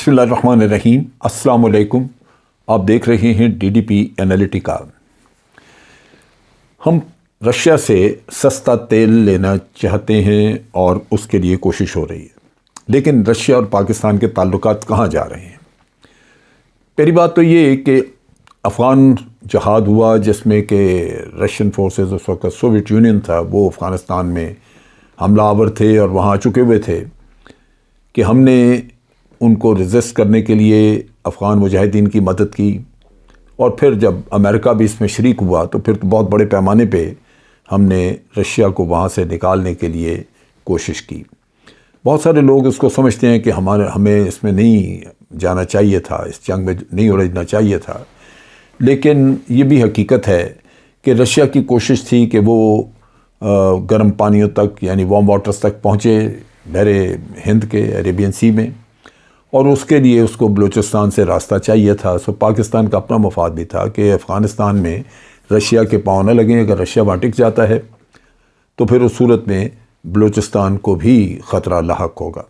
بسم اللہ الرحمن الرحیم۔ السلام علیکم۔ آپ دیکھ رہے ہیں DDP انالیٹیکا۔ ہم رشیا سے سستا تیل لینا چاہتے ہیں اور اس کے لیے کوشش ہو رہی ہے، لیکن رشیا اور پاکستان کے تعلقات کہاں جا رہے ہیں؟ پہلی بات تو یہ کہ افغان جہاد ہوا جس میں کہ رشین فورسز اس وقت سوویت یونین تھا، وہ افغانستان میں حملہ آور تھے اور وہاں آ چکے ہوئے تھے کہ ہم نے ان کو ریزسٹ کرنے کے لیے افغان مجاہدین کی مدد کی، اور پھر جب امریکہ بھی اس میں شریک ہوا تو پھر بہت بڑے پیمانے پہ ہم نے رشیا کو وہاں سے نکالنے کے لیے کوشش کی۔ بہت سارے لوگ اس کو سمجھتے ہیں کہ ہمیں اس میں نہیں جانا چاہیے تھا، اس جنگ میں نہیں الجھنا چاہیے تھا، لیکن یہ بھی حقیقت ہے کہ رشیا کی کوشش تھی کہ وہ گرم پانیوں تک یعنی وارم واٹرز تک پہنچے بحر ہند کے عربین سی میں، اور اس کے لیے اس کو بلوچستان سے راستہ چاہیے تھا۔ سو پاکستان کا اپنا مفاد بھی تھا کہ افغانستان میں رشیا کے پاؤں نہ لگیں۔ اگر رشیا وہاں ٹک جاتا ہے تو پھر اس صورت میں بلوچستان کو بھی خطرہ لاحق ہوگا۔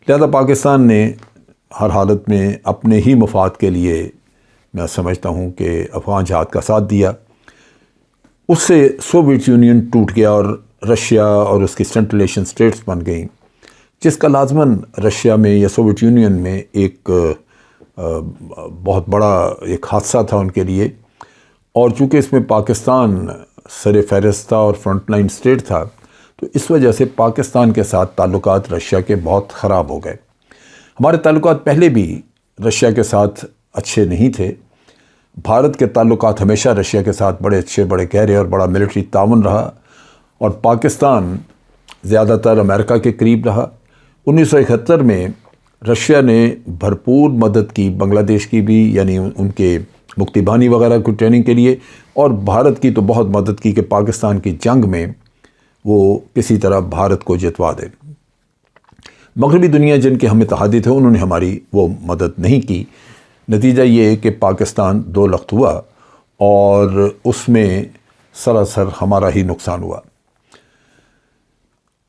لہذا پاکستان نے ہر حالت میں اپنے ہی مفاد کے لیے میں سمجھتا ہوں کہ افغان جہاد کا ساتھ دیا۔ اس سے سوویت یونین ٹوٹ گیا اور رشیا اور اس کی سینٹرل ایشین اسٹیٹس بن گئیں، جس کا لازماً رشیا میں یا سوویت یونین میں ایک بہت بڑا ایک حادثہ تھا ان کے لیے، اور چونکہ اس میں پاکستان سر فہرست تھا اور فرنٹ لائن اسٹیٹ تھا، تو اس وجہ سے پاکستان کے ساتھ تعلقات رشیا کے بہت خراب ہو گئے۔ ہمارے تعلقات پہلے بھی رشیا کے ساتھ اچھے نہیں تھے۔ بھارت کے تعلقات ہمیشہ رشیا کے ساتھ بڑے اچھے، بڑے گہرے اور بڑا ملٹری تعاون رہا، اور پاکستان زیادہ تر امریکہ کے قریب رہا۔ 1971 میں رشیا نے بھرپور مدد کی بنگلہ دیش کی بھی، یعنی ان کے مکتی بانی وغیرہ کو ٹریننگ کے لیے، اور بھارت کی تو بہت مدد کی کہ پاکستان کی جنگ میں وہ کسی طرح بھارت کو جتوا دے۔ مغربی دنیا جن کے ہم اتحادی تھے انہوں نے ہماری وہ مدد نہیں کی۔ نتیجہ یہ کہ پاکستان دو لخت ہوا اور اس میں سراسر ہمارا ہی نقصان ہوا۔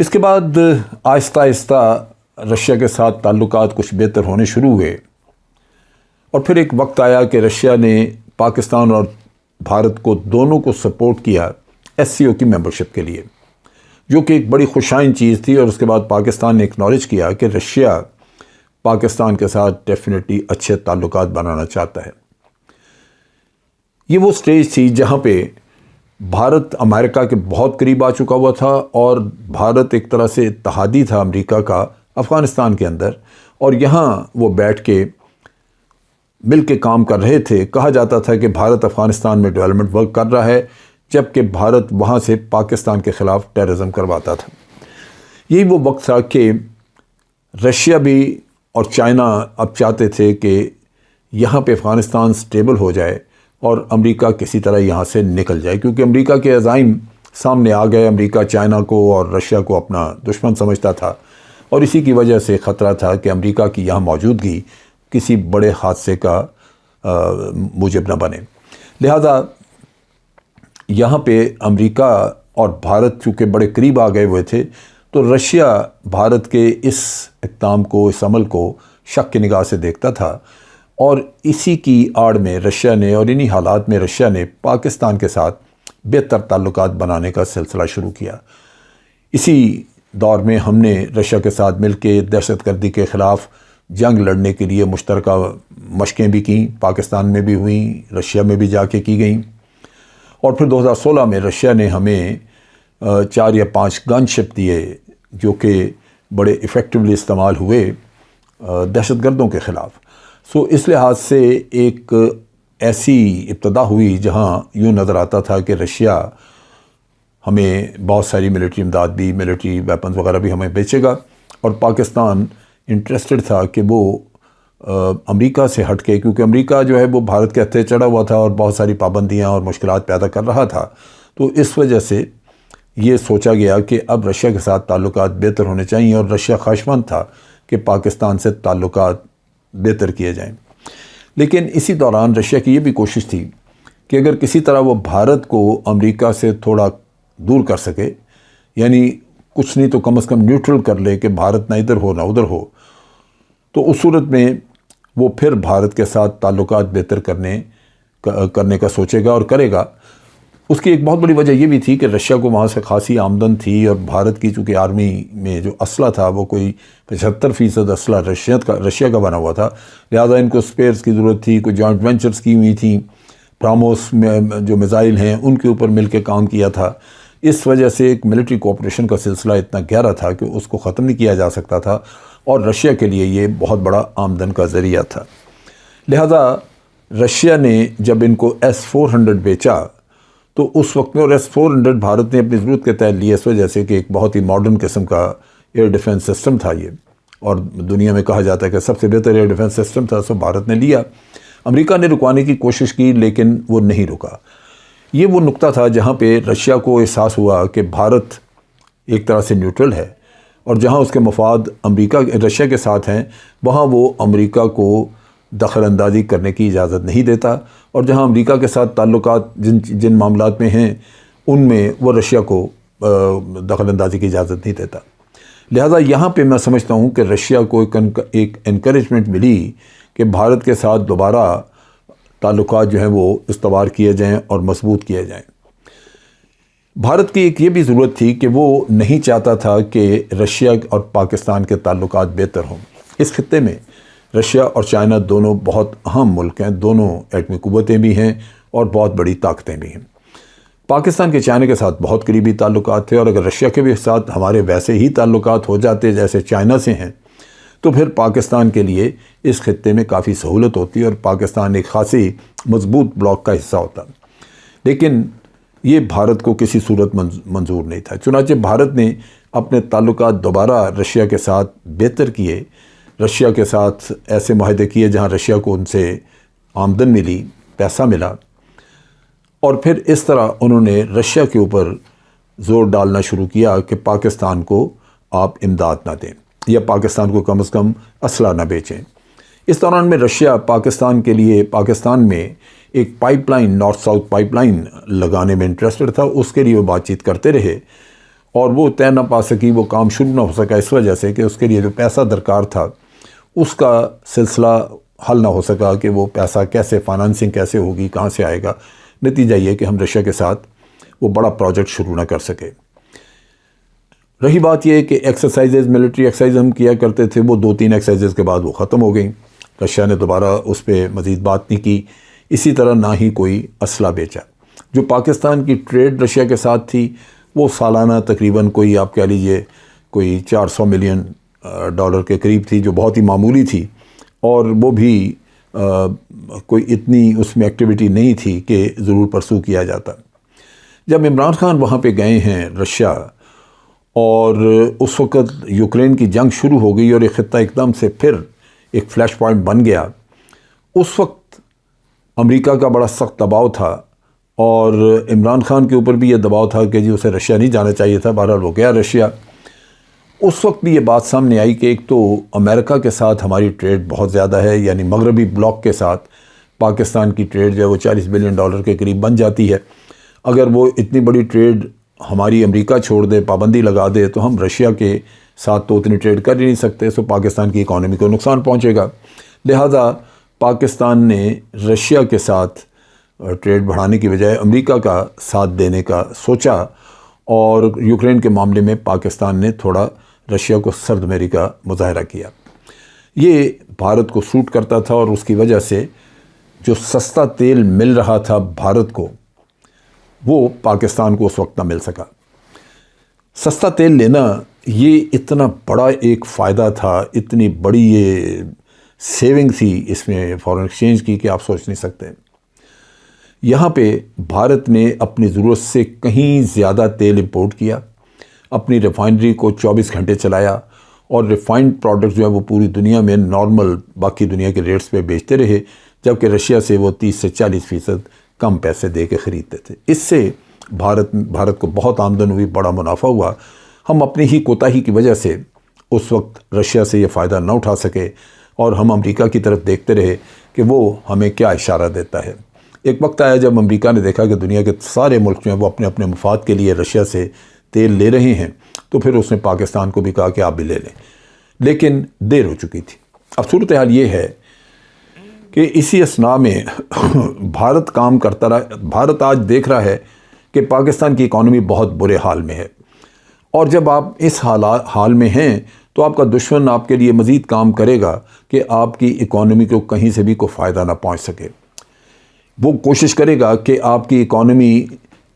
اس کے بعد آہستہ آہستہ رشیا کے ساتھ تعلقات کچھ بہتر ہونے شروع ہوئے، اور پھر ایک وقت آیا کہ رشیا نے پاکستان اور بھارت کو دونوں کو سپورٹ کیا SCO کی ممبرشپ کے لیے، جو کہ ایک بڑی خوشائن چیز تھی، اور اس کے بعد پاکستان نے اکنالج کیا کہ رشیا پاکستان کے ساتھ ڈیفینیٹلی اچھے تعلقات بنانا چاہتا ہے۔ یہ وہ سٹیج تھی جہاں پہ بھارت امریکہ کے بہت قریب آ چکا ہوا تھا، اور بھارت ایک طرح سے اتحادی تھا امریکہ کا افغانستان کے اندر، اور یہاں وہ بیٹھ کے مل کے کام کر رہے تھے۔ کہا جاتا تھا کہ بھارت افغانستان میں ڈیولپمنٹ ورک کر رہا ہے، جبکہ بھارت وہاں سے پاکستان کے خلاف ٹیررزم کرواتا تھا۔ یہی وہ وقت تھا کہ رشیا بھی اور چائنا اب چاہتے تھے کہ یہاں پہ افغانستان سٹیبل ہو جائے اور امریکہ کسی طرح یہاں سے نکل جائے، کیونکہ امریکہ کے عزائم سامنے آ گئے۔ امریکہ چائنا کو اور رشیا کو اپنا دشمن سمجھتا تھا، اور اسی کی وجہ سے خطرہ تھا کہ امریکہ کی یہاں موجودگی کسی بڑے حادثے کا موجب نہ بنے۔ لہذا یہاں پہ امریکہ اور بھارت چونکہ بڑے قریب آ گئے ہوئے تھے، تو رشیا بھارت کے اس اقدام کو، اس عمل کو شک کی نگاہ سے دیکھتا تھا، اور اسی کی آڑ میں رشیا نے، اور انہی حالات میں رشیا نے پاکستان کے ساتھ بہتر تعلقات بنانے کا سلسلہ شروع کیا۔ اسی دور میں ہم نے رشیا کے ساتھ مل کے دہشت گردی کے خلاف جنگ لڑنے کے لیے مشترکہ مشقیں بھی کیں، پاکستان میں بھی ہوئیں، رشیا میں بھی جا کے کی گئیں، اور پھر 2016 میں رشیا نے ہمیں 4 یا 5 گن شپ دیے جو کہ بڑے ایفیکٹولی استعمال ہوئے دہشت گردوں کے خلاف۔ سو اس لحاظ سے ایک ایسی ابتدا ہوئی جہاں یوں نظر آتا تھا کہ رشیا ہمیں بہت ساری ملٹری امداد بھی، ملٹری ویپنز وغیرہ بھی ہمیں بیچے گا، اور پاکستان انٹرسٹڈ تھا کہ وہ امریکہ سے ہٹ کے، کیونکہ امریکہ جو ہے وہ بھارت کے ہتھے چڑھا ہوا تھا اور بہت ساری پابندیاں اور مشکلات پیدا کر رہا تھا، تو اس وجہ سے یہ سوچا گیا کہ اب رشیا کے ساتھ تعلقات بہتر ہونے چاہیے، اور رشیا خواہشمند تھا کہ پاکستان سے تعلقات بہتر کیے جائیں۔ لیکن اسی دوران رشیا کی یہ بھی کوشش تھی کہ اگر کسی طرح وہ بھارت کو امریکہ سے تھوڑا دور کر سکے، یعنی کچھ نہیں تو کم از کم نیوٹرل کر لے کہ بھارت نہ ادھر ہو نہ ادھر ہو، تو اس صورت میں وہ پھر بھارت کے ساتھ تعلقات بہتر کرنے کا سوچے گا اور کرے گا۔ اس کی ایک بہت بڑی وجہ یہ بھی تھی کہ رشیا کو وہاں سے خاصی آمدن تھی، اور بھارت کی چونکہ آرمی میں جو اسلحہ تھا وہ کوئی 75% اسلحہ رشیا کا بنا ہوا تھا، لہٰذا ان کو سپیئرز کی ضرورت تھی۔ کوئی جوائنٹ وینچرز کی ہوئی تھیں، براموس میں جو میزائل ہیں ان کے اوپر مل کے کام کیا تھا۔ اس وجہ سے ایک ملٹری کوآپریشن کا سلسلہ اتنا گہرا تھا کہ اس کو ختم نہیں کیا جا سکتا تھا، اور رشیا کے لیے یہ بہت بڑا آمدن کا ذریعہ تھا۔ لہذا رشیا نے جب ان کو S-400 بیچا تو اس وقت میں، اور S-400 بھارت نے اپنی ضرورت کے تحت لیے اس وجہ سے کہ ایک بہت ہی ماڈرن قسم کا ایئر ڈیفنس سسٹم تھا یہ، اور دنیا میں کہا جاتا ہے کہ سب سے بہتر ایئر ڈیفنس سسٹم تھا، سو بھارت نے لیا۔ امریکہ نے رکوانے کی کوشش کی لیکن وہ نہیں رکا۔ یہ وہ نقطہ تھا جہاں پہ رشیا کو احساس ہوا کہ بھارت ایک طرح سے نیوٹرل ہے، اور جہاں اس کے مفاد رشیا کے ساتھ ہیں وہاں وہ امریکہ کو دخل اندازی کرنے کی اجازت نہیں دیتا، اور جہاں امریکہ کے ساتھ تعلقات جن معاملات میں ہیں ان میں وہ رشیا کو دخل اندازی کی اجازت نہیں دیتا۔ لہذا یہاں پہ میں سمجھتا ہوں کہ رشیا کو ایک انکریجمنٹ ملی کہ بھارت کے ساتھ دوبارہ تعلقات جو ہیں وہ استوار کیے جائیں اور مضبوط کیے جائیں۔ بھارت کی ایک یہ بھی ضرورت تھی کہ وہ نہیں چاہتا تھا کہ رشیا اور پاکستان کے تعلقات بہتر ہوں۔ اس خطے میں رشیا اور چائنا دونوں بہت اہم ملک ہیں، دونوں ایٹمی قوتیں بھی ہیں اور بہت بڑی طاقتیں بھی ہیں۔ پاکستان کے چائنا کے ساتھ بہت قریبی تعلقات تھے، اور اگر رشیا کے بھی ساتھ ہمارے ویسے ہی تعلقات ہو جاتے جیسے چائنا سے ہیں تو پھر پاکستان کے لیے اس خطے میں کافی سہولت ہوتی اور پاکستان ایک خاصی مضبوط بلاک کا حصہ ہوتا۔ لیکن یہ بھارت کو کسی صورت منظور نہیں تھا، چنانچہ بھارت نے اپنے تعلقات دوبارہ رشیا کے ساتھ بہتر کیے، رشیا کے ساتھ ایسے معاہدے کیے جہاں رشیا کو ان سے آمدن ملی، پیسہ ملا، اور پھر اس طرح انہوں نے رشیا کے اوپر زور ڈالنا شروع کیا کہ پاکستان کو آپ امداد نہ دیں، یا پاکستان کو کم از کم اسلحہ نہ بیچیں۔ اس دوران میں رشیا پاکستان میں ایک pipe line, north south pipe line لگانے میں انٹرسٹڈ تھا، اس کے لیے وہ بات چیت کرتے رہے، اور وہ طے نہ پا سکی، وہ کام شروع نہ ہو سکا اس وجہ سے کہ اس کے لیے جو پیسہ درکار تھا اس کا سلسلہ حل نہ ہو سکا کہ وہ پیسہ کیسے، فائنانسنگ کیسے ہوگی، کہاں سے آئے گا۔ نتیجہ یہ کہ ہم رشیا کے ساتھ وہ بڑا پروجیکٹ شروع نہ کر سکے۔ رہی بات یہ کہ ایکسرسائزز، ملٹری ایکسرسائز ہم کیا کرتے تھے، وہ 2-3 ایکسرسائزز کے بعد وہ ختم ہو گئیں، رشیا نے دوبارہ اس پہ مزید بات نہیں کی، اسی طرح نہ ہی کوئی اسلحہ بیچا۔ جو پاکستان کی ٹریڈ رشیا کے ساتھ تھی وہ سالانہ تقریباً کوئی آپ کہہ لیجئے کوئی $400 ملین کے قریب تھی، جو بہت ہی معمولی تھی، اور وہ بھی کوئی اتنی اس میں ایکٹیویٹی نہیں تھی کہ ضرور پرسو کیا جاتا۔ جب عمران خان وہاں پہ گئے ہیں رشیا، اور اس وقت یوکرین کی جنگ شروع ہو گئی اور یہ خطہ ایک دم سے پھر ایک فلیش پوائنٹ بن گیا، اس وقت امریکہ کا بڑا سخت دباؤ تھا، اور عمران خان کے اوپر بھی یہ دباؤ تھا کہ جی اسے رشیا نہیں جانا چاہیے تھا، بہرحال وہ گیا رشیا۔ اس وقت بھی یہ بات سامنے آئی کہ ایک تو امریکہ کے ساتھ ہماری ٹریڈ بہت زیادہ ہے، یعنی مغربی بلاک کے ساتھ پاکستان کی ٹریڈ جو ہے وہ $40 بلین کے قریب بن جاتی ہے۔ اگر وہ اتنی بڑی ٹریڈ ہماری امریکہ چھوڑ دے، پابندی لگا دے، تو ہم رشیا کے ساتھ تو اتنی ٹریڈ کر ہی نہیں سکتے، سو پاکستان کی اکانومی کو نقصان پہنچے گا۔ لہذا پاکستان نے رشیا کے ساتھ ٹریڈ بڑھانے کی بجائے امریکہ کا ساتھ دینے کا سوچا، اور یوکرین کے معاملے میں پاکستان نے تھوڑا رشیا کو سرد میری کا مظاہرہ کیا۔ یہ بھارت کو سوٹ کرتا تھا، اور اس کی وجہ سے جو سستا تیل مل رہا تھا بھارت کو وہ پاکستان کو اس وقت نہ مل سکا۔ سستا تیل لینا یہ اتنا بڑا ایک فائدہ تھا، اتنی بڑی یہ سیونگ تھی اس میں فارن ایکسچینج کی کہ آپ سوچ نہیں سکتے۔ یہاں پہ بھارت نے اپنی ضرورت سے کہیں زیادہ تیل امپورٹ کیا، اپنی ریفائنری کو 24 گھنٹے چلایا، اور ریفائنڈ پروڈکٹ جو ہے وہ پوری دنیا میں نارمل باقی دنیا کے ریٹس پہ بیچتے رہے، جبکہ رشیا سے وہ 30 سے 40% کم پیسے دے کے خریدتے تھے۔ اس سے بھارت کو بہت آمدن ہوئی، بڑا منافع ہوا۔ ہم اپنی ہی کوتاہی کی وجہ سے اس وقت رشیا سے یہ فائدہ نہ اٹھا سکے، اور ہم امریکہ کی طرف دیکھتے رہے کہ وہ ہمیں کیا اشارہ دیتا ہے۔ ایک وقت آیا جب امریکہ نے دیکھا کہ دنیا کے سارے ملک جو ہیں وہ اپنے اپنے مفاد کے لیے رشیا سے تیل لے رہے ہیں، تو پھر اس نے پاکستان کو بھی کہا کہ آپ بھی لے لیں، لیکن دیر ہو چکی تھی۔ اب صورتحال یہ ہے کہ اسی اسنا میں بھارت کام کرتا رہا. بھارت آج دیکھ رہا ہے کہ پاکستان کی اکانومی بہت برے حال میں ہے، اور جب آپ اس حال میں ہیں تو آپ کا دشمن آپ کے لیے مزید کام کرے گا کہ آپ کی اکانومی کو کہیں سے بھی کوئی فائدہ نہ پہنچ سکے. وہ کوشش کرے گا کہ آپ کی اکانومی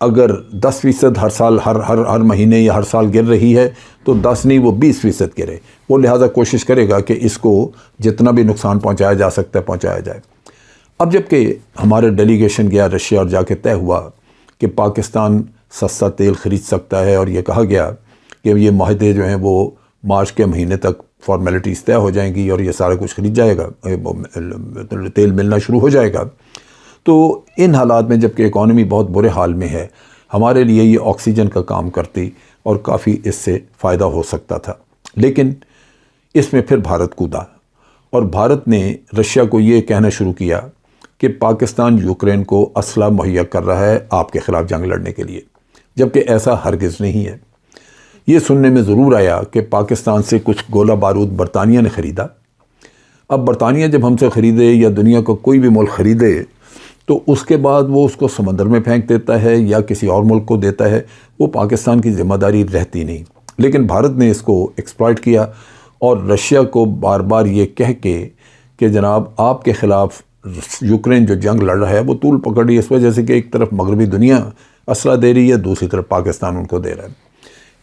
اگر 10% ہر سال ہر مہینے یا ہر سال گر رہی ہے تو 10 نہیں، وہ 20% گرے. وہ لہٰذا کوشش کرے گا کہ اس کو جتنا بھی نقصان پہنچایا جا سکتا ہے پہنچایا جائے. اب جب کہ ہمارے ڈیلیگیشن گیا رشیا اور جا کے طے ہوا کہ پاکستان سستا تیل خرید سکتا ہے، اور یہ کہا گیا کہ یہ معاہدے جو ہیں وہ مارچ کے مہینے تک فارمیلٹیز طے ہو جائیں گی اور یہ سارا کچھ خرید جائے گا، تیل ملنا شروع ہو جائے گا. تو ان حالات میں جب کہ اکانومی بہت برے حال میں ہے، ہمارے لیے یہ آکسیجن کا کام کرتی اور کافی اس سے فائدہ ہو سکتا تھا. لیکن اس میں پھر بھارت کودا، اور بھارت نے رشیا کو یہ کہنا شروع کیا کہ پاکستان یوکرین کو اسلحہ مہیا کر رہا ہے آپ کے خلاف جنگ لڑنے کے لیے، جبکہ ایسا ہرگز نہیں ہے. یہ سننے میں ضرور آیا کہ پاکستان سے کچھ گولہ بارود برطانیہ نے خریدا. اب برطانیہ جب ہم سے خریدے یا دنیا کا کوئی بھی ملک خریدے تو اس کے بعد وہ اس کو سمندر میں پھینک دیتا ہے یا کسی اور ملک کو دیتا ہے، وہ پاکستان کی ذمہ داری رہتی نہیں. لیکن بھارت نے اس کو ایکسپلائٹ کیا اور رشیا کو بار بار یہ کہہ کے کہ جناب آپ کے خلاف یوکرین جو جنگ لڑ رہا ہے وہ طول پکڑ رہی ہے، اس وجہ سے کہ ایک طرف مغربی دنیا اسلحہ دے رہی ہے، دوسری طرف پاکستان ان کو دے رہا ہے.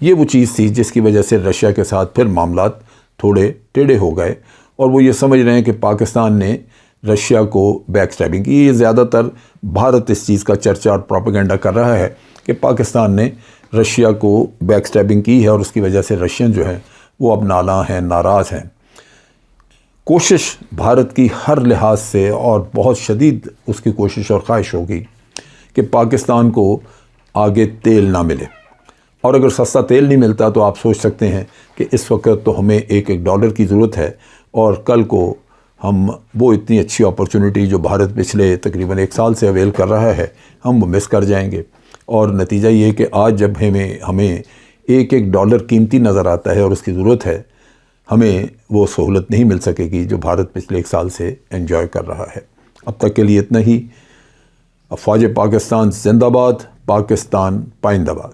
یہ وہ چیز تھی جس کی وجہ سے رشیا کے ساتھ پھر معاملات تھوڑے ٹیڑھے ہو گئے، اور وہ یہ سمجھ رہے ہیں کہ پاکستان نے رشیا کو بیک سٹیبنگ کی. یہ زیادہ تر بھارت اس چیز کا چرچا اور پروپیگنڈا کر رہا ہے کہ پاکستان نے رشیا کو بیک سٹیبنگ کی ہے اور اس کی وجہ سے رشین جو ہیں وہ اب نالاں ہیں، ناراض ہیں. کوشش بھارت کی ہر لحاظ سے اور بہت شدید اس کی کوشش اور خواہش ہوگی کہ پاکستان کو آگے تیل نہ ملے. اور اگر سستا تیل نہیں ملتا تو آپ سوچ سکتے ہیں کہ اس وقت تو ہمیں $1 کی ضرورت ہے، اور کل کو ہم وہ اتنی اچھی اپرچونٹی جو بھارت پچھلے تقریباً 1 سال سے اویل کر رہا ہے ہم وہ مس کر جائیں گے. اور نتیجہ یہ کہ آج جب ہمیں $1 قیمتی نظر آتا ہے اور اس کی ضرورت ہے، ہمیں وہ سہولت نہیں مل سکے گی جو بھارت پچھلے 1 سال سے انجوائے کر رہا ہے. اب تک کے لیے اتنا ہی. افواج پاکستان زندہ باد، پاکستان پائندہ باد.